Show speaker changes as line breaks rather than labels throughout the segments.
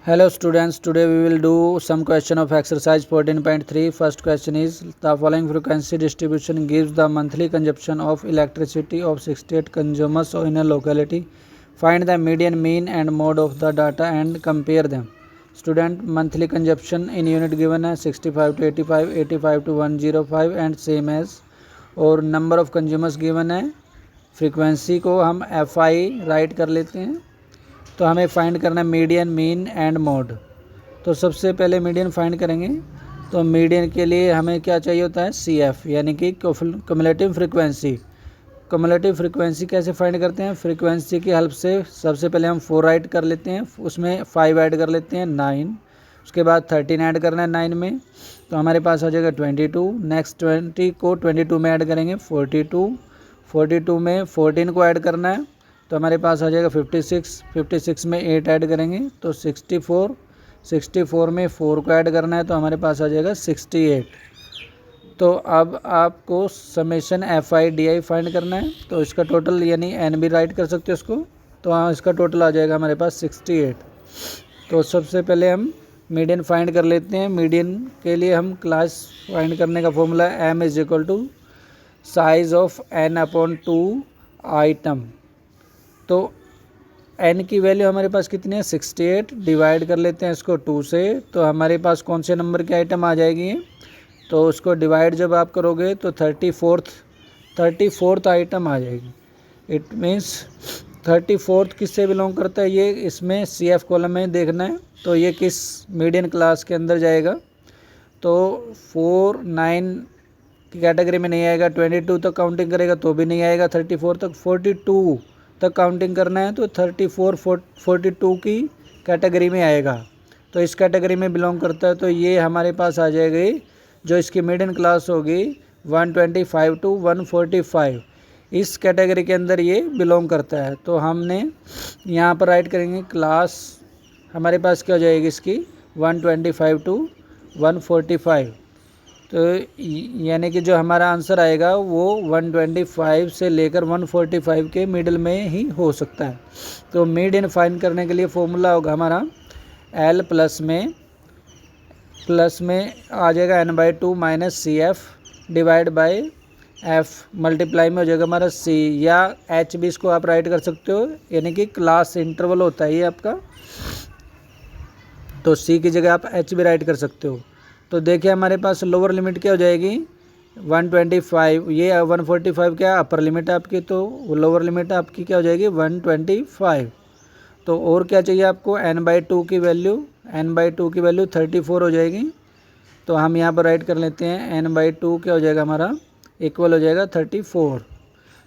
Hello students, today we will do some question of exercise 14.3. First question is, the following frequency distribution gives the monthly consumption of electricity of 68 consumers in a locality. Find the median, mean and mode of the data and compare them. Student, monthly consumption in unit given है 65 to 85, 85 to 105 and same as, और number of consumers given है, frequency को हम FI right कर लेते हैं। तो हमें फाइंड करना है मीडियन, मीन एंड मोड। तो सबसे पहले मीडियन फाइंड करेंगे। तो मीडियन के लिए हमें क्या चाहिए होता है, CF यानी कि क्युमुलेटिव फ्रीक्वेंसी। क्युमुलेटिव फ्रीक्वेंसी कैसे फाइंड करते हैं, फ्रीक्वेंसी की हेल्प से सबसे पहले हम 4 राइट कर लेते हैं, उसमें 5 ऐड कर लेते हैं 9, उसके बाद 13 ऐड करना है 9 में, तो हमारे पास आ जाएगा 22। नेक्स्ट 20 को 22 में ऐड करेंगे 42 में 14 को ऐड करना है, तो हमारे पास आ जाएगा 56 में 8 ऐड करेंगे तो 64 में 4 को ऐड करना है, तो हमारे पास आ जाएगा 68। तो अब आपको समेशन FI/DI फाइंड करना है, तो इसका टोटल यानी N भी राइट कर सकते हो इसको, तो हाँ इसका टोटल आ जाएगा हमारे पास 68। तो सबसे पहले हम मीडियन फाइंड कर लेते हैं। मीडियन के लिए हम क्लास फाइंड करने का formula M = size of N/2 item. तो n की वैल्यू हमारे पास कितनी है, 68, डिवाइड कर लेते हैं इसको 2 से, तो हमारे पास कौन से नंबर की आइटम आ जाएगी, तो उसको डिवाइड जब आप करोगे तो 34th आइटम आ जाएगी। इट मीन्स 34th किससे बिलोंग करता है, ये इसमें CF कॉलम में देखना है, तो ये किस मीडियन क्लास के अंदर जाएगा। तो 4, 9 की कैटेगरी में नहीं आएगा, 22 तक काउंटिंग करेगा तो भी नहीं आएगा, 34 तक, 42 तक काउंटिंग करना है तो 42 की कैटेगरी में आएगा, तो इस कैटेगरी में बिलोंग करता है। तो ये हमारे पास आ जाएगी जो इसकी मीडियन क्लास होगी 125 to 145, इस कैटेगरी के अंदर ये बिलोंग करता है। तो हमने यहाँ पर राइट करेंगे क्लास हमारे पास क्या हो जाएगी इसकी 125 to 145, तो यानी कि जो हमारा आंसर आएगा वो 125 से लेकर 145 के मिडिल में ही हो सकता है। तो मीडियन फाइंड करने के लिए फॉर्मूला होगा हमारा L प्लस में आ जाएगा N/2 minus CF divide by F, multiply में हो जाएगा हमारा C, या H भी इसको आप राइट कर सकते हो, यानी कि क्लास इंटरवल होता है ये आपका, तो C की जगह आप H भी राइट कर सकते हो। तो देखिए हमारे पास लोअर लिमिट क्या हो जाएगी 125, ये 145 क्या अपर लिमिट है आपकी, तो लोअर लिमिट आपकी क्या हो जाएगी 125। तो और क्या चाहिए आपको, N/2 की वैल्यू 34 हो जाएगी, तो हम यहाँ पर राइट कर लेते हैं N/2 क्या हो जाएगा हमारा इक्वल हो जाएगा 34।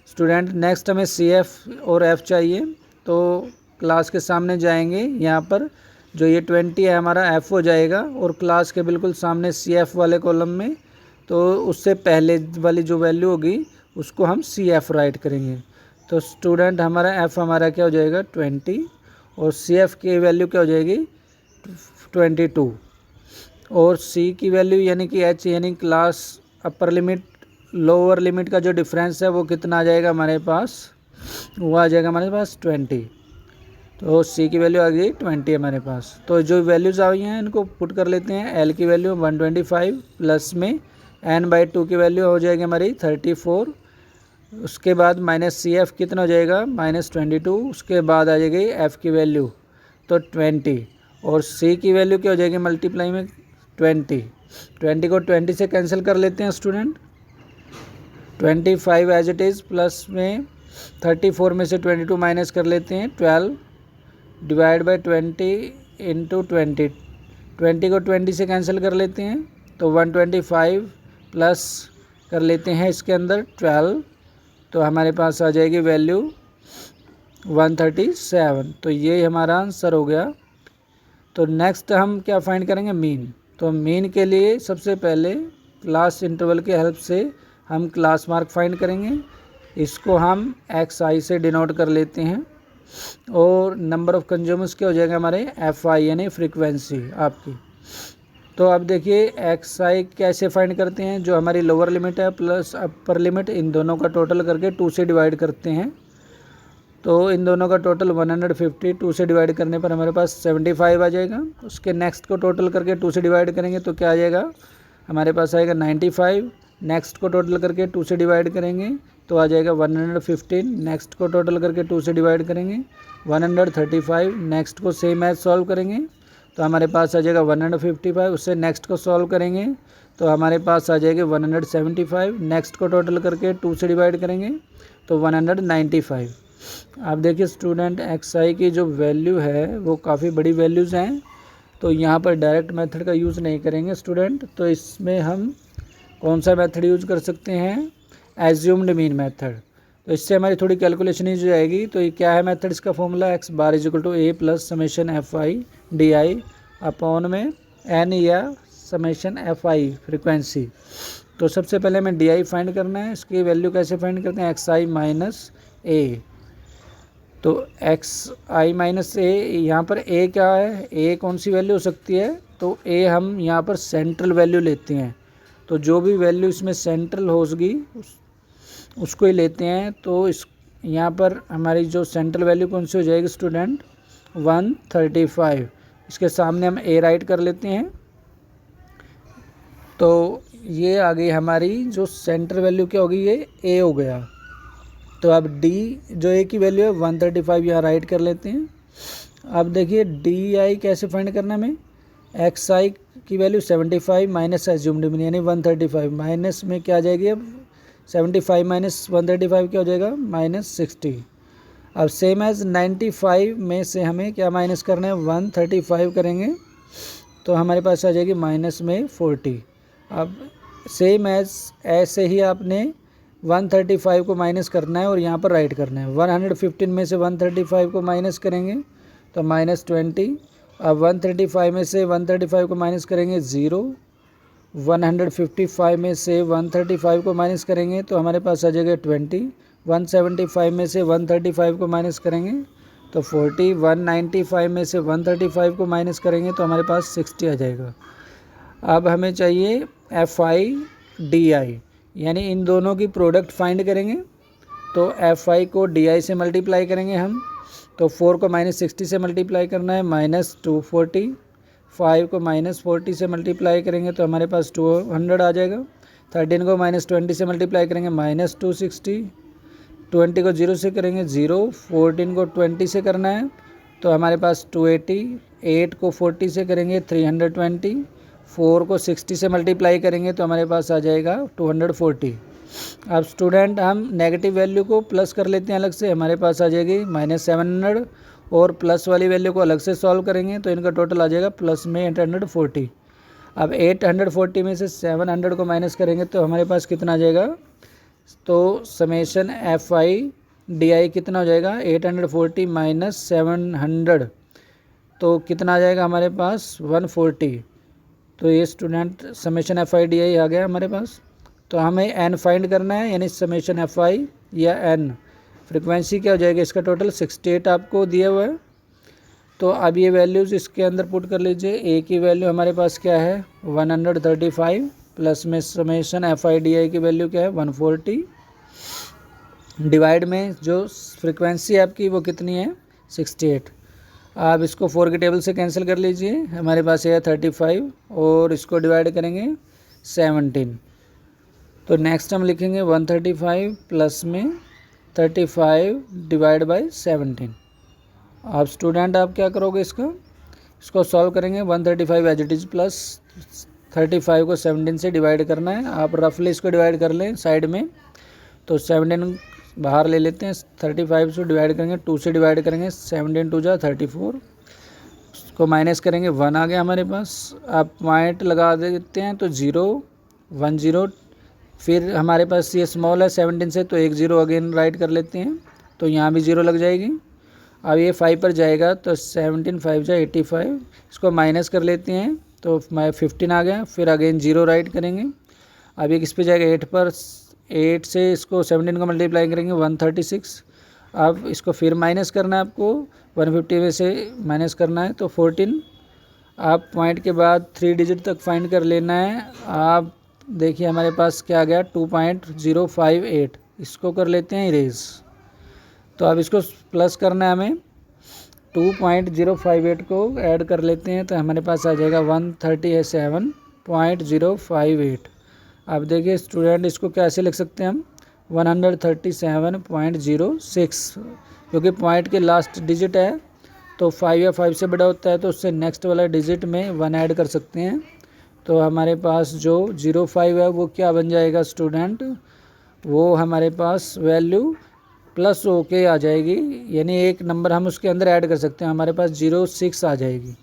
स्टूडेंट नेक्स्ट हमें CF और F चाहिए, तो क्लास के सामने जाएंगे, यहाँ पर जो ये 20 है हमारा F हो जाएगा, और क्लास के बिल्कुल सामने CF वाले कॉलम में, तो उससे पहले वाली जो वैल्यू होगी उसको हम CF राइट करेंगे। तो स्टूडेंट हमारा F हमारा क्या हो जाएगा 20, और CF की वैल्यू क्या हो जाएगी 22, और C की वैल्यू यानी कि H यानी class upper limit lower limit का जो डिफरेंस है वो कितना आ जाएगा हमारे पास, वो आ जाएगा हमारे पास 20। तो C की वैल्यू आ गई 20 हमारे पास। तो जो वैल्यूज़ आई हैं इनको पुट कर लेते हैं। L की वैल्यू 125 प्लस में N/2 की वैल्यू हो जाएगी हमारी 34, उसके बाद माइनस CF कितना हो जाएगा -22, उसके बाद आ जाएगी F की वैल्यू तो 20, और C की वैल्यू क्या हो जाएगी मल्टीप्लाई में 20 को 20 से कैंसिल कर लेते हैं student, 25 as it is, plus में 34 में से 22 माइनस कर लेते हैं 12 डिवाइड बाय 20 इंटू 20 को 20 से कैंसिल कर लेते हैं, तो 125 प्लस कर लेते हैं इसके अंदर 12, तो हमारे पास आ जाएगी वैल्यू 137। तो ये हमारा आंसर हो गया। तो नेक्स्ट हम क्या फाइंड करेंगे, मीन। तो मीन के लिए सबसे पहले क्लास इंटरवल की हेल्प से हम क्लास मार्क फाइंड करेंगे, इसको हम XI से डिनोट कर लेते हैं, और नंबर ऑफ कंज्यूमर्स क्या हो जाएगा हमारे FI यानी फ्रीक्वेंसी आपकी। तो अब देखिए XI कैसे फाइंड करते हैं, जो हमारी लोअर लिमिट है प्लस अपर लिमिट इन दोनों का टोटल करके 2 से डिवाइड करते हैं, तो इन दोनों का टोटल 150 2 से डिवाइड करने पर हमारे पास 75 आ जाएगा। उसके नेक्स्ट को टोटल करके 2 से डिवाइड करेंगे तो क्या आ जाएगा, हमारे पास आएगा 95। नेक्स्ट को टोटल करके 2 से डिवाइड करेंगे तो आ जाएगा 115। नेक्स्ट को टोटल करके 2 से डिवाइड करेंगे 135। नेक्स्ट को सेम एज सॉल्व करेंगे तो हमारे पास आ जाएगा 155। उससे नेक्स्ट को सॉल्व करेंगे तो हमारे पास आ जाएगी 175। नेक्स्ट को टोटल करके 2 से डिवाइड करेंगे तो 195। आप देखिए स्टूडेंट, एक्स आई की जो वैल्यू है वो काफ़ी बड़ी वैल्यूज़ हैं, तो यहाँ पर डायरेक्ट मेथड का यूज़ नहीं करेंगे स्टूडेंट। तो इसमें हम कौन सा मेथड यूज कर सकते हैं, एज्यूम्ड मीन मेथड। तो इससे हमारी थोड़ी कैलकुलेशन ही हो जाएगी। तो ये क्या है मेथड, इसका formula x bar is equal to A plus summation F I D I upon में एन या समेशन एफ आई फ्रिक्वेंसी। तो सबसे पहले हमें डी आई फाइंड करना है। इसकी वैल्यू कैसे फाइंड करते हैं, एक्स आई माइनस ए। तो एक्स आई माइनस ए, यहाँ पर ए क्या है, ए कौन सी वैल्यू हो सकती है, तो ए हम यहाँ पर सेंट्रल वैल्यू लेते हैं। तो जो भी वैल्यू इसमें सेंट्रल होगी उसको ही लेते हैं। तो इस यहाँ पर हमारी जो सेंट्रल वैल्यू कौन सी हो जाएगी स्टूडेंट, 135। इसके सामने हम ए राइट कर लेते हैं। तो ये आ गई हमारी जो सेंट्रल वैल्यू क्या होगी, ये ए हो गया। तो अब डी जो ए की वैल्यू है 135 यहाँ राइट कर लेते हैं। अब देखिए डी आई कैसे फाइंड करना है हमें, एक्स आई की वैल्यू 75 माइनस एज्यूम्ड मीन यानी 135, माइनस में क्या आ जाएगी, अब 75 माइनस 135 क्या हो जाएगा, -60। अब सेम एज 95 में से हमें क्या माइनस करना है, 135 करेंगे तो हमारे पास आ जाएगी माइनस में 40। अब सेम एज ऐसे ही आपने 135 को माइनस करना है और यहाँ पर राइट करना है। 115 में से 135 को माइनस करेंगे तो -20। अब 135 में से 135 को माइनस करेंगे 0। 155 में से 135 को माइनस करेंगे तो हमारे पास आ जाएगा 20। 175 में से 135 को माइनस करेंगे तो 40। 195 में से 135 को माइनस करेंगे तो हमारे पास 60 आ जाएगा। अब हमें चाहिए एफ आई डी आई, यानी इन दोनों की प्रोडक्ट फाइंड करेंगे। तो एफ आई को डी आई से मल्टीप्लाई करेंगे हम, तो 4 को -60 से मल्टीप्लाई करना है -240। 5 को -40 से मल्टीप्लाई करेंगे तो हमारे पास 200 आ जाएगा। 13 को -20 से मल्टीप्लाई करेंगे -260। 20 को 0 से करेंगे 0। 14 को 20 से करना है तो हमारे पास 280। 8 को 40 से करेंगे 320। 4 को 60 से मल्टीप्लाई करेंगे तो हमारे पास आ जाएगा 240। अब स्टूडेंट हम नेगेटिव वैल्यू को प्लस कर लेते हैं अलग से, हमारे पास आ जाएगी -700 और प्लस वाली वैल्यू को अलग से सॉल्व करेंगे तो इनका टोटल आ जाएगा प्लस में 840। अब 840 में से 700 को माइनस करेंगे तो हमारे पास कितना आ जाएगा, तो समेशन एफ आई डी आई कितना हो जाएगा, 840 माइनस 700 तो कितना आ जाएगा हमारे पास 140। तो ये student summation F I D I आ गया हमारे पास। तो हमें एन फाइंड करना है, यानी समेशन एफ आई या एन फ्रिक्वेंसी क्या हो जाएगा, इसका टोटल 68 आपको दिया हुआ है। तो अब ये वैल्यूज़ इसके अंदर पुट कर लीजिए। ए की वैल्यू हमारे पास क्या है 135 प्लस में समेशन एफ आई डी आई की वैल्यू क्या है 140, डिवाइड में जो फ्रिक्वेंसी आपकी वो कितनी है 68। आप इसको 4 के टेबल से कैंसिल कर लीजिए, हमारे पास है 35 और इसको डिवाइड करेंगे 17। तो नेक्स्ट हम लिखेंगे 135 प्लस में 35 डिवाइड बाय 17। आप स्टूडेंट आप क्या करोगे, इसको सॉल्व करेंगे। 135 एज इट इज़ प्लस 35 को 17 से डिवाइड करना है। आप रफली इसको डिवाइड कर लें साइड में, तो 17 बाहर ले लेते हैं। 35 से डिवाइड करेंगे, 2 से डिवाइड करेंगे, 17 2 जा 34, उसको माइनस करेंगे 1 आ गया हमारे पास। आप पॉइंट लगा देते हैं तो 0 1 0, फिर हमारे पास ये स्मॉल है 17 से तो 1 0 अगेन राइट कर लेते हैं तो यहाँ भी 0 लग जाएगी। अब ये 5 पर जाएगा तो 17 5 जा 85, इसको माइनस कर लेते हैं तो 15 आ गया, फिर अगेन 0 राइट करेंगे। अब ये किस पे जाएगा 8 पर, 8 से इसको 17 को मल्टीप्लाई करेंगे 136। अब इसको फिर माइनस करना है आपको, 150 में से माइनस करना है तो 14। आप पॉइंट के बाद 3 डिजिट तक फाइंड कर लेना है। आप देखिए हमारे पास क्या आ गया 2.058, इसको कर लेते हैं इरेज। तो अब इसको प्लस करना है हमें, 2.058 को ऐड कर लेते हैं तो हमारे पास आ जाएगा 137.058। अब देखिए स्टूडेंट, इसको कैसे लिख सकते हैं हम, 137.06, क्योंकि पॉइंट के लास्ट डिजिट है तो 5 या 5 से बड़ा होता है तो उससे नेक्स्ट वाला डिजिट में 1 ऐड कर सकते हैं। तो हमारे पास जो 05 है वो क्या बन जाएगा स्टूडेंट, वो हमारे पास वैल्यू प्लस होके आ जाएगी, यानी एक नंबर हम उसके अंदर ऐड कर सकते हैं, हमारे पास 06 आ जाएगी।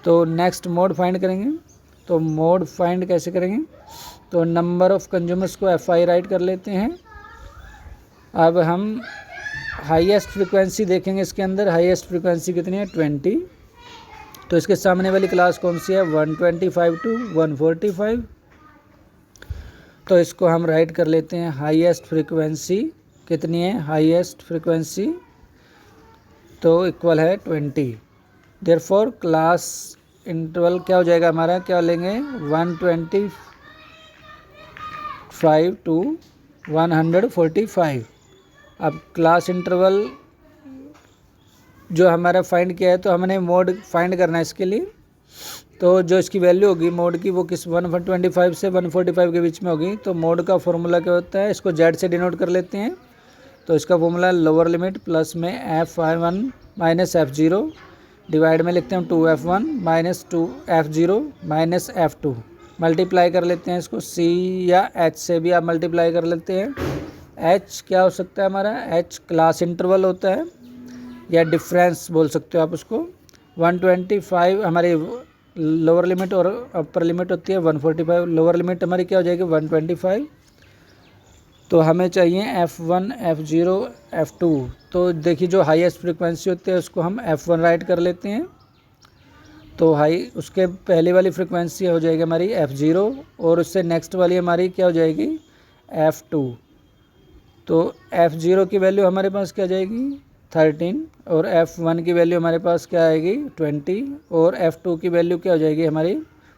तो नेक्स्ट मोड फाइंड करेंगे, तो मोड फाइंड कैसे करेंगे, तो नंबर ऑफ कंज्यूमर्स को FI राइट कर लेते हैं। अब हम हाईएस्ट फ्रीक्वेंसी देखेंगे, इसके अंदर हाईएस्ट फ्रीक्वेंसी कितनी है, 20। तो इसके सामने वाली क्लास कौन सी है, 125 to 145। तो इसको हम राइट कर लेते हैं, हाईएस्ट फ्रीक्वेंसी कितनी है, हाईएस्ट फ्रीक्वेंसी तो इक्वल है 20। देयरफॉर क्लास इंटरवल क्या हो जाएगा हमारा, क्या लेंगे, 125 to 145। अब क्लास इंटरवल जो हमारा फाइंड किया है, तो हमने मोड फाइंड करना है इसके लिए। तो जो इसकी वैल्यू होगी मोड की वो किस 125 से 145 के बीच में होगी। तो मोड का फॉर्मूला क्या होता है, इसको Z से डिनोट कर लेते हैं। तो इसका फॉर्मूला लोअर लिमिट प्लस में F1 माइनस F0 डिवाइड में लिखते हैं 2F1 minus 2F0 minus F2। Multiply कर लेते हैं इसको, C या H से भी आप मल्टीप्लाई कर लेते हैं। H क्या हो सकता है हमारा, H क्लास इंटरवल होता है या डिफरेंस बोल सकते हो आप उसको। 125 हमारी लोअर लिमिट और अपर लिमिट होती है 145। लोअर लिमिट हमारी क्या हो जाएगी 125। तो हमें चाहिए F1 F0 F2। तो देखिए जो हाईएस्ट फ्रीक्वेंसी होती है उसको हम F1 राइट कर लेते हैं। तो हाई उसके पहले वाली फ्रीक्वेंसी हो जाएगी हमारी F0 और उससे नेक्स्ट वाली हमारी क्या हो जाएगी F2। तो F0 की वैल्यू हमारे पास क्या जाएगी 13 और F1 की वैल्यू हमारे पास क्या आएगी 20 और F2 की वैल्यू क्या हो जाएगी हमारी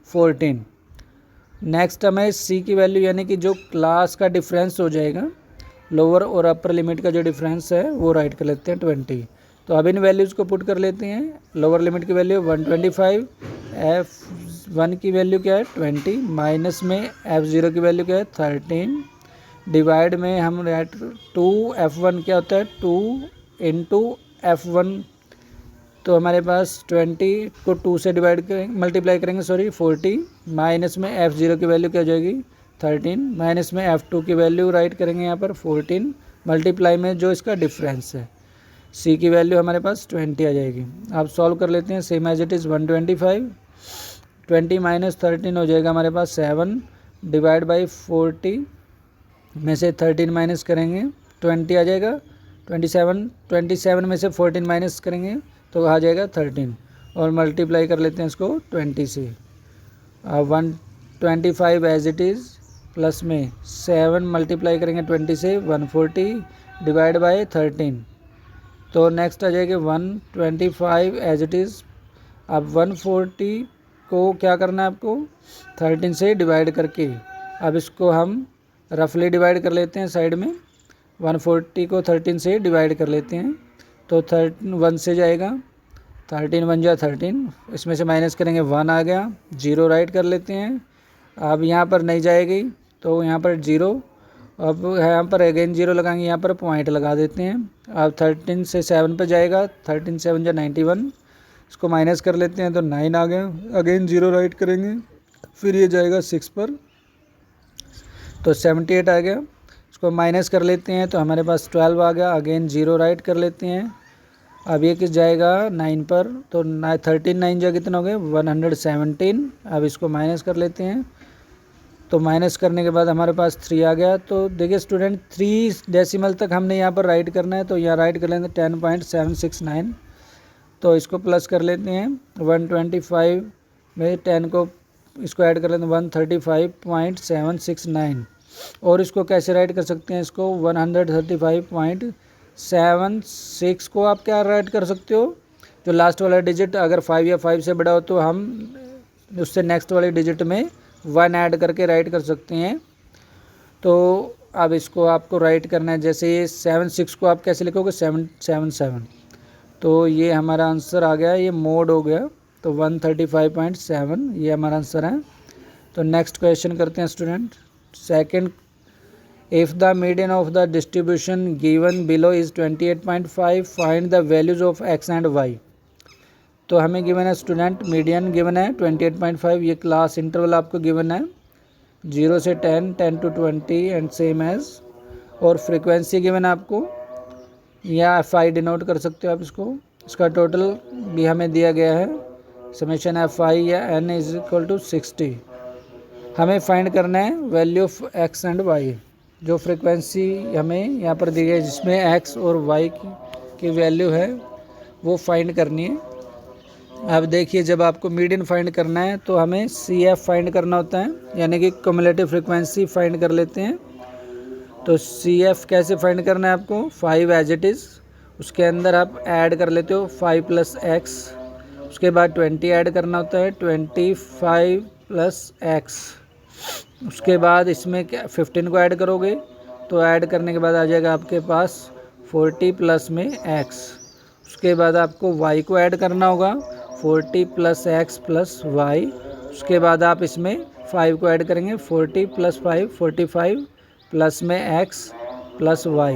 14। नेक्स्ट हमें C की वैल्यू यानी कि जो क्लास का डिफरेंस हो जाएगा, लोअर और अपर लिमिट का जो डिफरेंस है वो राइट कर लेते हैं 20। तो अब इन वैल्यूज़ को पुट कर लेते हैं। लोअर लिमिट की वैल्यू 125, F1 की वैल्यू क्या है 20, माइनस में F0 की वैल्यू क्या है 13, डिवाइड में हम राइट 2F1 क्या होता है 2 इंटू F1। तो हमारे पास 20 को 2 से डिवाइड करेंगे, मल्टीप्लाई करेंगे 40, माइनस में F0 की वैल्यू क्या हो जाएगी 13, माइनस में F2 की वैल्यू राइट करेंगे यहाँ पर 14, मल्टीप्लाई में जो इसका डिफरेंस है C की वैल्यू हमारे पास 20 आ जाएगी। आप सॉल्व कर लेते हैं, same as it is 125, 20 minus 13 हो जाएगा हमारे पास 7, डिवाइड बाई 40 में से 13 माइनस करेंगे 20 आ जाएगा 27 में से 14 माइनस करेंगे तो आ जाएगा 13 और मल्टीप्लाई कर लेते हैं इसको 20 से। 125 एज इट इज़ प्लस में 7 मल्टीप्लाई करेंगे 20 से 140 डिवाइड बाय 13। तो नेक्स्ट आ जाएगा 125 एज इट इज़। अब 140 को क्या करना है आपको 13 से डिवाइड करके, अब इसको हम रफली डिवाइड कर लेते हैं साइड में। 140 को 13 से डिवाइड कर लेते हैं तो 1 से जाएगा 13 बन जाए 13, इसमें से माइनस करेंगे 1 आ गया, 0 राइट कर लेते हैं। अब यहाँ पर नहीं जाएगी तो यहाँ पर 0, अब यहाँ पर अगेन 0 लगाएंगे, यहाँ पर पॉइंट लगा देते हैं। अब 13 से 7 पर जाएगा, 13 7 जा 91, इसको माइनस कर लेते हैं तो 9 आ गया, अगेन 0 राइट करेंगे, फिर ये जाएगा 6 पर तो 78 आ गया, इसको माइनस कर लेते हैं तो हमारे पास 12 आ गया, अगेन 0 राइट कर लेते हैं। अब ये किस जाएगा 9 पर तो 13 9 जा कितना हो गया 117। अब इसको माइनस कर लेते हैं तो माइनस करने के बाद हमारे पास 3 आ गया। तो देखिए स्टूडेंट 3 डेसिमल तक हमने यहाँ पर राइट करना है तो यहाँ राइट कर लेते हैं 10.769। तो इसको प्लस कर लेते हैं 125 में 10 को इसको ऐड कर लेते हैं 135.769 और इसको कैसे राइट कर सकते हैं, इसको 135.76 को आप क्या राइट कर सकते हो, जो लास्ट वाला डिजिट अगर 5 या 5 से बड़ा हो तो हम उससे नेक्स्ट वाले डिजिट में 1 ऐड करके राइट कर सकते हैं। तो अब इसको आपको राइट करना है, जैसे ये 7 6 को आप कैसे लिखोगे 7 7 7, तो ये हमारा आंसर आ गया, ये मोड हो गया, तो 135.7 ये हमारा आंसर है। तो नेक्स्ट क्वेश्चन करते हैं student. Second, if the median of the distribution given below is 28.5 find the values of x and y. तो हमें गिवन है स्टूडेंट, मीडियन गिवन है 28.5, ये क्लास इंटरवल आपको गिवन है 0 से 10, 10 to 20 एंड सेम एज, और फ्रीक्वेंसी गिवन है आपको, या FI डिनोट कर सकते हो आप इसको। इसका टोटल भी हमें दिया गया है, समेशन FI या N इज इक्वल टू 60। हमें फाइंड करना है value of x and y, जो फ्रीक्वेंसी हमें यहाँ पर दी गई जिसमें एक्स और वाई की वैल्यू है वो फाइंड करनी है। अब देखिए, जब आपको मीडियन फाइंड करना है तो हमें CF फाइंड करना होता है, यानी कि क्युमुलेटिव फ्रीक्वेंसी फाइंड कर लेते हैं। तो CF कैसे फाइंड करना है आपको, 5 एज इट इज़, उसके अंदर आप ऐड कर लेते हो 5 + x, उसके बाद 20 ऐड करना होता है, 25 + x, उसके बाद इसमें क्या 15 को ऐड करोगे, तो ऐड करने के बाद आ जाएगा आपके पास 40 प्लस में x, उसके बाद आपको y को ऐड करना होगा 40 + x + y, उसके बाद आप इसमें 5 को ऐड करेंगे 40 + 5 45 प्लस में x + y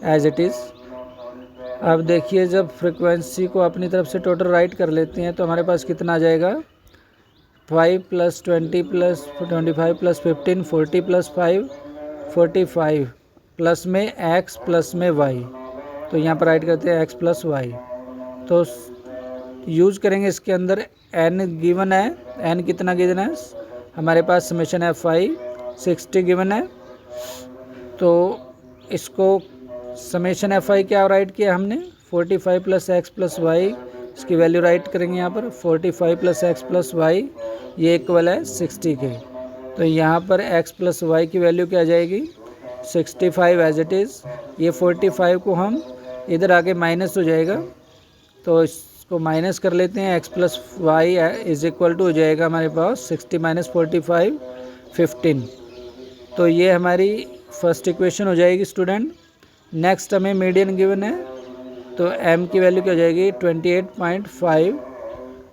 as it is. अब देखिए, जब फ्रीक्वेंसी को अपनी तरफ से टोटल राइट कर लेते हैं तो हमारे पास कितना आ जाएगा, 5 + 20 + 25 + 15 40 + 5 45 प्लस में x प्लस में y, तो यहाँ पर राइट करते हैं x + y। तो यूज़ करेंगे इसके अंदर n गिवन है, n कितना गिवन है हमारे पास, समेशन FI 60 गिवन है, तो इसको समेशन FI क्या राइट किया हमने 45 + x + y, इसकी वैल्यू राइट करेंगे यहाँ पर 45 + x + y, ये इक्वल है 60 के। तो यहाँ पर x + y की वैल्यू क्या आ जाएगी 65 एज इट इज़। ये 45 को हम इधर आके माइनस हो जाएगा, तो इसको माइनस कर लेते हैं, x + y is equal to हो जाएगा हमारे पास 60 - 45 15। तो ये हमारी फर्स्ट इक्वेशन हो जाएगी स्टूडेंट। नेक्स्ट हमें मीडियन गिवन है, तो m की वैल्यू क्या हो जाएगी 28.5।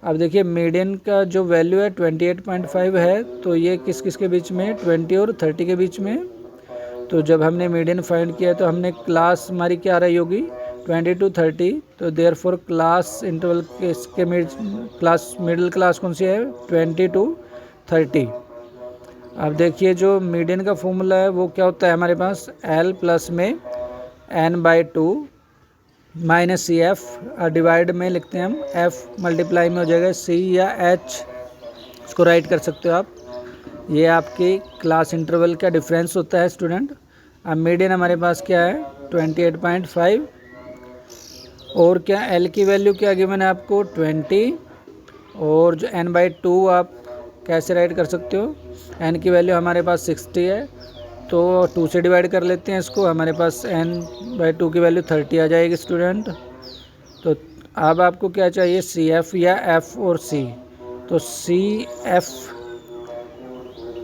अब देखिए, मीडियन का जो वैल्यू है 28.5 है, तो ये किस किस के बीच में 20 और 30 के बीच में। तो जब हमने मीडियन फाइंड किया तो हमने क्लास हमारी क्या रही होगी 20 to 30, तो देयरफॉर क्लास इंटरवल के क्लास मिडिल क्लास कौन सी है 20 to 30। अब देखिए, जो मीडियन का फॉर्मूला है वो क्या होता है हमारे पास, L प्लस में n/2 माइनस CF, डिवाइड में लिखते हैं हम F, मल्टीप्लाई में हो जाएगा C या H, इसको राइट कर सकते हो आप। ये आपकी क्लास इंटरवल का डिफरेंस होता है स्टूडेंट। अब मीडियन हमारे पास क्या है 28.5, और क्या L की वैल्यू क्या गिवन है आपको 20, और जो n/2 आप कैसे राइट कर सकते हो, n की वैल्यू हमारे पास 60 है, तो 2 से डिवाइड कर लेते हैं इसको, हमारे पास n/2 की वैल्यू 30 आ जाएगी स्टूडेंट। तो अब आपको क्या चाहिए CF या F और C, तो CF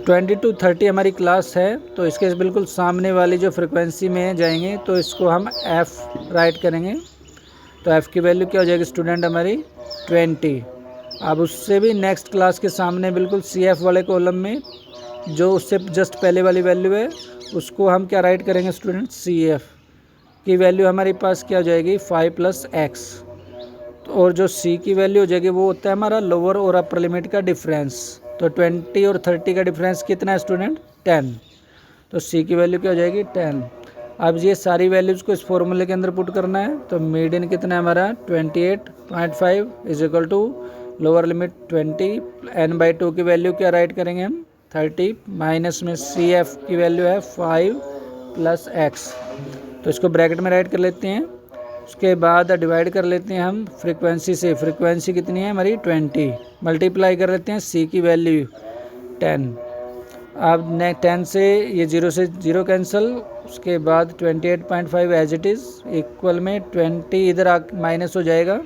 20 to 30 हमारी क्लास है, तो इसके बिल्कुल सामने वाली जो फ्रिक्वेंसी में जाएंगे तो इसको हम F राइट करेंगे, तो F की वैल्यू क्या हो जाएगी स्टूडेंट हमारी 20। अब उससे भी नेक्स्ट क्लास के सामने बिल्कुल CF वाले कॉलम में जो उससे जस्ट पहले वाली वैल्यू है उसको हम क्या राइट करेंगे स्टूडेंट, CF की वैल्यू हमारे पास क्या हो जाएगी 5 + x, और जो C की वैल्यू हो जाएगी वो होता है हमारा लोअर और अपर लिमिट का डिफरेंस। तो 20 और 30 का डिफरेंस कितना है स्टूडेंट 10, तो C की वैल्यू क्या हो जाएगी 10। अब ये सारी वैल्यूज़ को इस फॉर्मूले के अंदर पुट करना है, तो मीडियन कितना है हमारा 28.5 is equal to lower limit 20, n/2 की वैल्यू क्या राइट करेंगे हम 30, माइनस में CF की वैल्यू है 5 + x, तो इसको ब्रैकेट में राइट कर लेते हैं। उसके बाद डिवाइड कर लेते हैं हम फ्रीक्वेंसी से, फ्रीक्वेंसी कितनी है हमारी 20, मल्टीप्लाई कर लेते हैं C की वैल्यू 10। अब 10 से ये 0 से 0 कैंसिल, उसके बाद 28.5 एज इट इज़ इक्वल में 20 इधर माइनस हो जाएगा,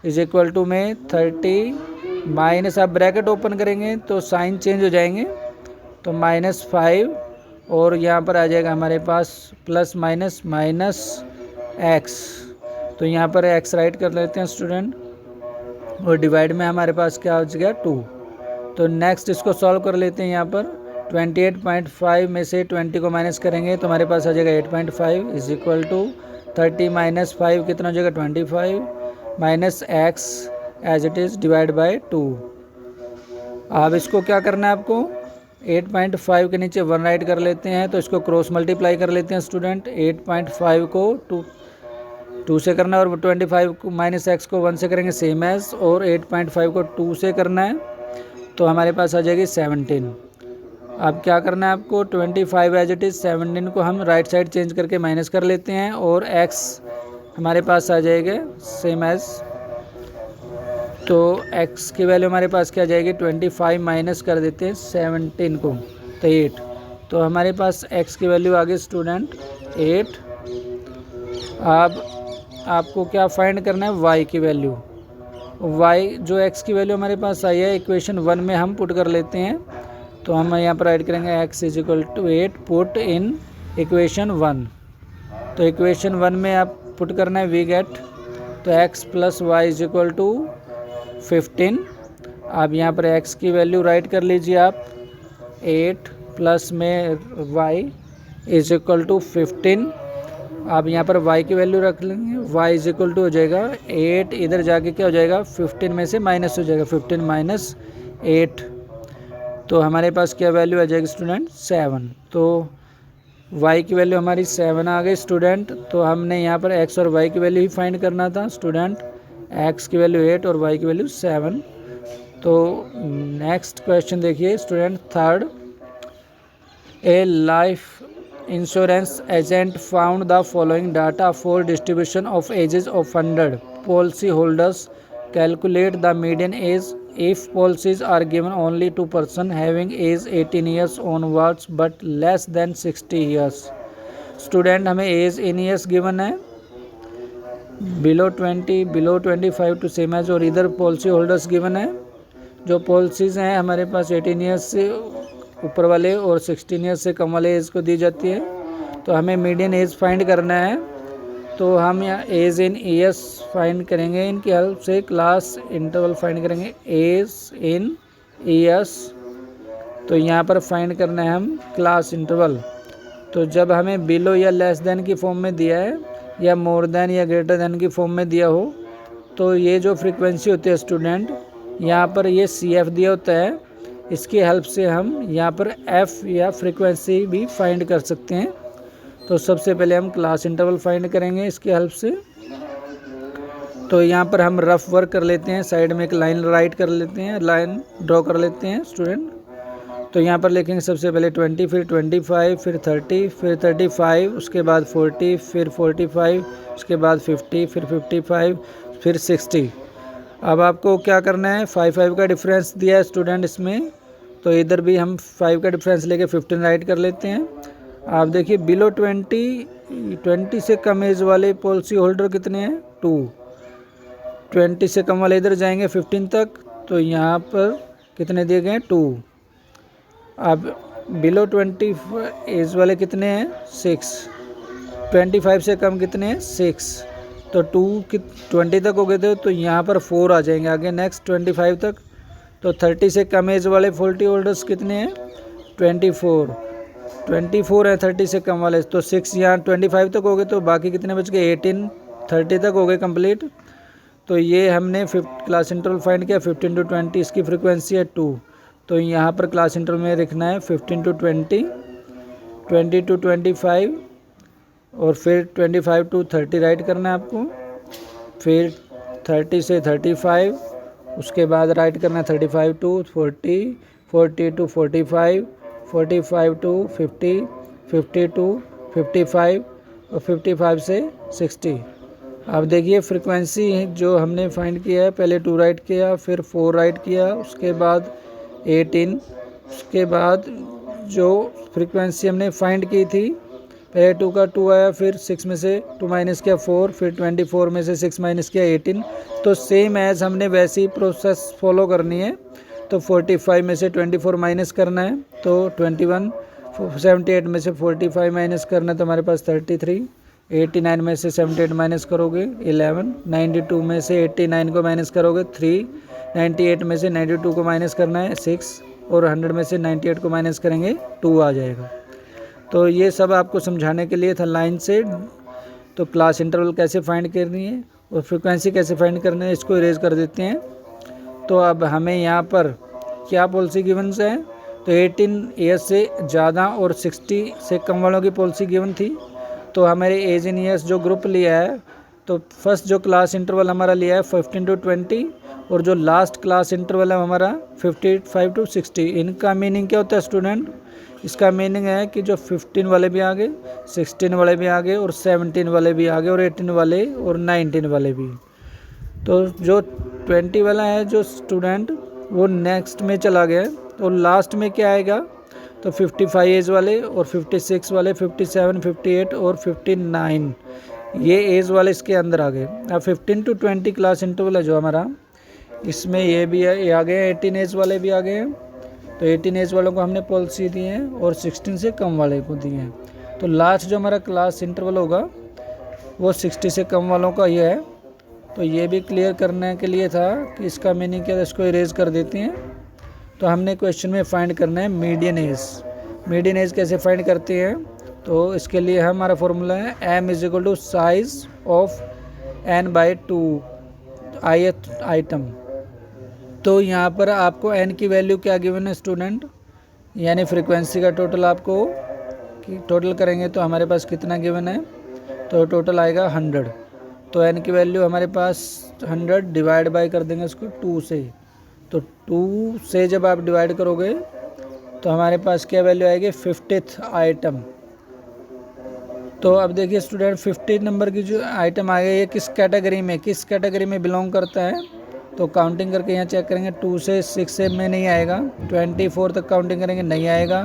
इज इक्वल टू में 30 माइनस, आप ब्रैकेट ओपन करेंगे तो साइन चेंज हो जाएंगे, तो -5 और यहाँ पर आ जाएगा हमारे पास प्लस माइनस माइनस एक्स। तो यहाँ पर एक्स राइट कर लेते हैं स्टूडेंट, और डिवाइड में हमारे पास क्या हो गया 2। तो नेक्स्ट इसको सॉल्व कर लेते हैं। यहाँ पर 28.5 में से 20 को माइनस करेंगे तो हमारे पास आ जाएगा 8.5 इज इक्वल टू 30 माइनस 5 कितना हो जाएगा 25 minus x as it is divide by 2। अब इसको क्या करना है आपको, 8.5 के नीचे 1 राइट कर लेते हैं, तो इसको क्रॉस मल्टीप्लाई कर लेते हैं स्टूडेंट। 8.5 को 2 से करना है और 25 को माइनस एक्स को 1 से करेंगे सेम एज, और 8.5 को 2 से करना है तो हमारे पास आ जाएगी 17। अब क्या करना है आपको, 25 एज इट इज़ 17 को हम राइट साइड चेंज करके माइनस कर लेते हैं, और x हमारे पास आ जाएगा सेम एज। तो x की वैल्यू हमारे पास क्या जाएगी, 25 माइनस कर देते हैं 17 को तो 8। तो हमारे पास x की वैल्यू आ गई स्टूडेंट 8। अब आपको क्या फाइंड करना है, y की वैल्यू। y जो x की वैल्यू हमारे पास आई है इक्वेशन 1 में हम पुट कर लेते हैं। तो हम यहाँ पर ऐड करेंगे x is equal to 8 put in equation 1। तो इक्वेशन 1 में आप पुट करना है वी गेट, तो x plus y is equal to 15। अब यहाँ पर x की वैल्यू राइट कर लीजिए आप, 8 प्लस में y इज इक्वल टू 15। आप यहाँ पर y की वैल्यू रख लेंगे, y इज इक्वल टू हो जाएगा 8, इधर जाके क्या हो जाएगा 15 में से माइनस हो जाएगा, 15 माइनस 8। तो हमारे पास क्या वैल्यू आ जाएगी स्टूडेंट 7। तो y की वैल्यू हमारी 7 आ गई स्टूडेंट। तो हमने यहाँ पर x और y की वैल्यू ही फाइंड करना था स्टूडेंट, x की वैल्यू 8 और y की वैल्यू 7। तो नेक्स्ट क्वेश्चन देखिए student third, a life insurance agent found the following data for distribution of ages of 100 policy holders, calculate the median age if policies are given only to person having age 18 years onwards but less than 60 years। Student हमें age in years given है, below 20 below 25 to same age, और इधर policy holders given है। जो policies हैं हमारे पास 18 years से ऊपर वाले और 16 ईयर्स से कम वाले एज को दी जाती है। तो हमें मीडियन एज फाइंड करना है, तो हम यहाँ एज इन ईयर्स फाइंड करेंगे, इनकी हेल्प से क्लास इंटरवल फाइंड करेंगे एज इन ईयर्स। तो यहाँ पर फाइंड करना है हम क्लास इंटरवल। तो जब हमें बिलो या लेस देन की फॉर्म में दिया है या मोर देन या ग्रेटर देन की फॉर्म में दिया हो, तो ये जो फ्रीक्वेंसी होती है स्टूडेंट, यहाँ पर ये CF दिया होता है, इसकी हेल्प से हम यहाँ पर F या फ्रीक्वेंसी भी फाइंड कर सकते हैं। तो सबसे पहले हम क्लास इंटरवल फाइंड करेंगे इसकी हेल्प से। तो यहाँ पर हम रफ वर्क कर लेते हैं, साइड में एक लाइन राइट कर लेते हैं, लाइन ड्रॉ कर लेते हैं स्टूडेंट। तो यहाँ पर लिखेंगे सबसे पहले 20, फिर 25, फिर 30, फिर 35, उसके बाद 40, फिर 45, उसके बाद 50, फिर 55, फिर 60। अब आपको क्या करना है, 5 का डिफरेंस दिया है स्टूडेंट इसमें, तो इधर भी हम 5 का डिफरेंस लेके 15 राइट कर लेते हैं। आप देखिए बिलो 20 से कम एज वाले पॉलिसी होल्डर कितने हैं 2, 20 से कम वाले इधर जाएंगे 15 तक, तो यहाँ पर कितने दिए गए हैं 2। अब बिलो 20 एज वाले कितने हैं 6, 25 से कम कितने हैं 6, तो 20 तक हो गए थे, तो यहाँ पर 4 आ जाएंगे आगे नेक्स्ट 25 तक। तो 30 से कम एज वाले पॉलिसी होल्डर्स कितने हैं 24 है 30 से कम वाले, तो 6 यहाँ 25 तक हो गए, तो बाकी कितने बच गए 18, 30 तक हो गए कंप्लीट। तो ये हमने क्लास इंटरवल फाइंड किया 15 to 20, इसकी फ्रीक्वेंसी है 2। तो यहाँ पर क्लास इंटरवल में लिखना है 15 to 20, 20 to 25, और फिर 25 to 30 राइट करना है आपको, फिर 30 से 35, उसके बाद राइट करना है 35 to 40, 40 to 45, 45 to 50, 50 to 55, और 55 से 60। अब देखिए फ्रीक्वेंसी जो हमने फाइंड किया है, पहले 2 राइट किया, फिर 4 राइट किया, उसके बाद 18, उसके बाद जो फ्रीक्वेंसी हमने फाइंड की थी, पहले 2 का 2 आया, फिर 6 में से 2 माइनस किया 4, फिर 24 में से 6 माइनस किया 18। तो सेम एज हमने वैसी ही प्रोसेस फॉलो करनी है। तो 45 में से 24 माइनस करना है, तो 21, 78 में से 45 माइनस करना तो हमारे पास 33। 89 में से 78 माइनस करोगे 11। 92 में से 89 को माइनस करोगे 3। 98 में से 92 को माइनस करना है 6 और 100 में से 98 को माइनस करेंगे 2 आ जाएगा। तो ये सब आपको समझाने के लिए था लाइन से। तो क्लास इंटरवल कैसे फाइंड करनी है और फ्रीक्वेंसी कैसे फाइंड करनी है, इसको इरेज कर देते हैं। तो अब हमें यहाँ पर क्या पॉलिसी गिवन है, तो 18 ईयर्स से ज़्यादा और 60 से कम वालों की पॉलिसी गिवन थी। तो हमारे एज इन ईयर्स जो ग्रुप लिया है, तो फर्स्ट जो क्लास इंटरवल हमारा लिया है 15 to 20 और जो लास्ट क्लास इंटरवल है हमारा 55 to 60। इनका मीनिंग क्या होता है स्टूडेंट, इसका मीनिंग है कि जो 15 वाले भी आगे, 16 वाले भी आगे और 17 वाले भी आगे और 18 वाले और 19 वाले भी। तो जो 20 वाला है जो स्टूडेंट वो नेक्स्ट में चला गया, तो लास्ट में क्या आएगा, तो 55 एज वाले और 56 वाले, 57, 58 और 59 ये एज वाले इसके अंदर आ गए। अब 15 to 20 क्लास इंटरवल है जो हमारा, इसमें ये भी है, ये आ गए 18 एज वाले भी आ गए हैं। तो 18 एज वालों को हमने पॉलिसी दी है और 16 से कम वाले को दी है। तो लास्ट जो हमारा क्लास इंटरवल होगा वो 60 से कम वालों का ये है। तो ये भी क्लियर करने के लिए था कि इसका मीनिंग क्या है, इसको इरेज कर देते हैं। तो हमने क्वेश्चन में फाइंड करना है मीडियन एज। मीडियन एज कैसे फाइंड करते हैं, तो इसके लिए हमारा फॉर्मूला है m is equal to size of n/2 ith item. तो यहाँ पर आपको n की वैल्यू क्या गिवन है स्टूडेंट, यानी फ्रीक्वेंसी का टोटल आपको टोटल करेंगे तो हमारे पास कितना गिवन है, तो टोटल आएगा 100। तो n की वैल्यू हमारे पास 100 डिवाइड बाय कर देंगे उसको 2 से। तो 2 से जब आप डिवाइड करोगे तो हमारे पास क्या वैल्यू आएगी 50th आइटम। तो अब देखिए स्टूडेंट 50 नंबर की जो आइटम आ गया ये किस कैटेगरी में बिलोंग करता है, तो काउंटिंग करके यहाँ चेक करेंगे 2 से 6 में नहीं आएगा, 24 तक काउंटिंग करेंगे नहीं आएगा,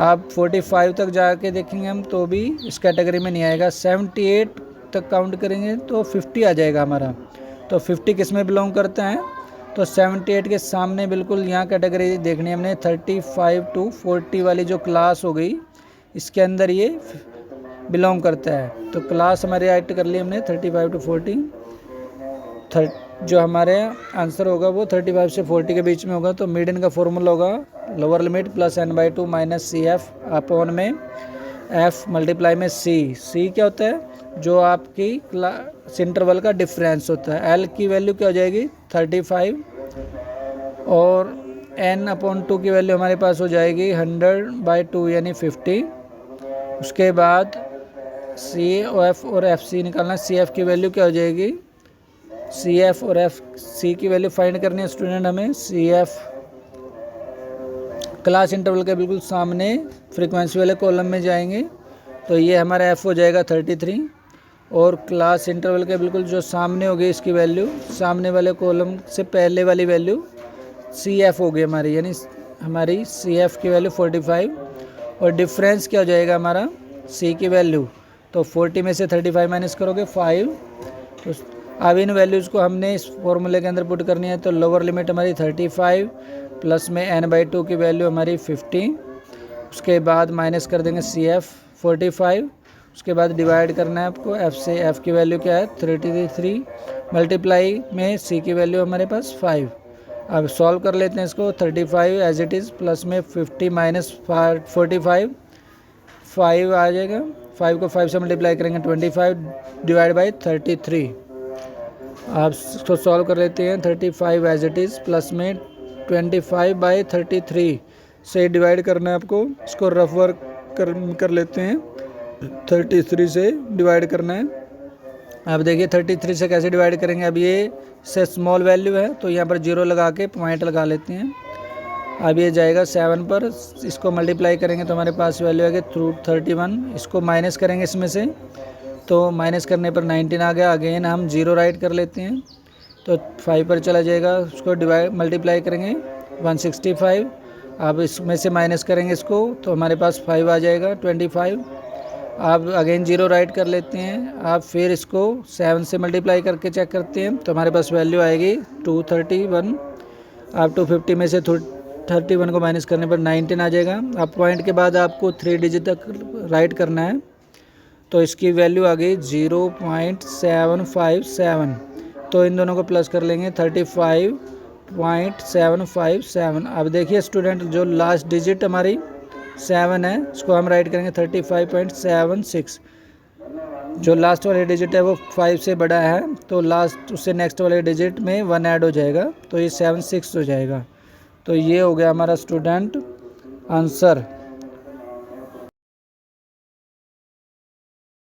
आप 45 तक जाके देखेंगे हम तो भी इस कैटेगरी में नहीं आएगा, 78 तक काउंट करेंगे तो 50 आ जाएगा हमारा। तो 50 किस में बिलोंग करता है, तो 78 के सामने बिल्कुल यहाँ कैटेगरी देखनी है हमने 35 to 40 वाली जो क्लास हो गई इसके अंदर ये बिलोंग करता है। तो क्लास हमारे राइट कर ली हमने 35 to 40। जो हमारे आंसर होगा वो 35 से 40 के बीच में होगा। तो मीडियन का फॉर्मूला होगा lower limit plus n/2 minus CF upon में F मल्टीप्लाई में C क्या होता है, जो आपकी इंटरवल का डिफरेंस होता है। L की वैल्यू क्या हो जाएगी 35 और n/2 की वैल्यू हमारे पास हो जाएगी 100/2 यानी 50। उसके बाद CF और FC निकालना, CF की वैल्यू क्या हो जाएगी, CF और FC की वैल्यू फाइंड करनी है स्टूडेंट हमें। CF क्लास इंटरवल के बिल्कुल सामने फ्रीक्वेंसी वाले कॉलम में जाएंगे तो ये हमारा F हो जाएगा 33 और क्लास इंटरवल के बिल्कुल जो सामने होगी इसकी वैल्यू, सामने वाले कॉलम से पहले वाली वैल्यू CF हो गई हमारी, यानी हमारी CF की वैल्यू 45 और डिफरेंस क्या हो जाएगा हमारा C की वैल्यू, तो 40 में से 35 माइनस करोगे 5। तो अब इन वैल्यूज़ को हमने इस फॉर्मूले के अंदर पुट करनी है। तो लोअर लिमिट हमारी 35 प्लस में n/2 की वैल्यू हमारी 50, उसके बाद माइनस कर देंगे CF 45, उसके बाद डिवाइड करना है आपको F से। F की वैल्यू क्या है 33 मल्टीप्लाई में C की वैल्यू हमारे पास 5। अब सॉल्व कर लेते हैं इसको, 35 एज इट इज़ प्लस में 50 माइनस 45 5 आ जाएगा, 5 को 5 से मल्टीप्लाई करेंगे 25 डिवाइड बाई 33। आप इसको सॉल्व कर लेते हैं, 35 एज इट इज़ प्लस में 25/33 से डिवाइड करना है आपको। इसको रफ वर्क कर लेते हैं, 33 से डिवाइड करना है। अब देखिए 33 से कैसे डिवाइड करेंगे, अब ये से स्मॉल वैल्यू है तो यहाँ पर 0 लगा के पॉइंट लगा लेते हैं। अब ये जाएगा 7 पर, इसको मल्टीप्लाई करेंगे तो हमारे पास वैल्यू आएगी 31। इसको माइनस करेंगे इसमें से, तो माइनस करने पर 19 आ गया। अगेन हम 0 राइट कर लेते हैं तो 5 पर चला जाएगा, उसको डिवाइड मल्टीप्लाई करेंगे 165। अब इसमें से माइनस करेंगे इसको तो हमारे पास 5 आ जाएगा 25। आप अगेन 0 राइट कर लेते हैं, आप फिर इसको 7 से मल्टीप्लाई करके चेक करते हैं तो हमारे पास वैल्यू आएगी 231। आप 250 में से 31 को माइनस करने पर 19 आ जाएगा। अब पॉइंट के बाद आपको 3 डिजिट तक राइट करना है, तो इसकी वैल्यू आ गई 0.757। तो इन दोनों को प्लस कर लेंगे 35.757। अब देखिए स्टूडेंट, जो लास्ट डिजिट हमारी 7 है, इसको हम राइट करेंगे 35.76। जो लास्ट वाले डिजिट है वो 5 से बड़ा है, तो लास्ट उससे नेक्स्ट वाले डिजिट में 1 ऐड हो जाएगा, तो ये 76 हो जाएगा। तो ये हो गया हमारा स्टूडेंट आंसर।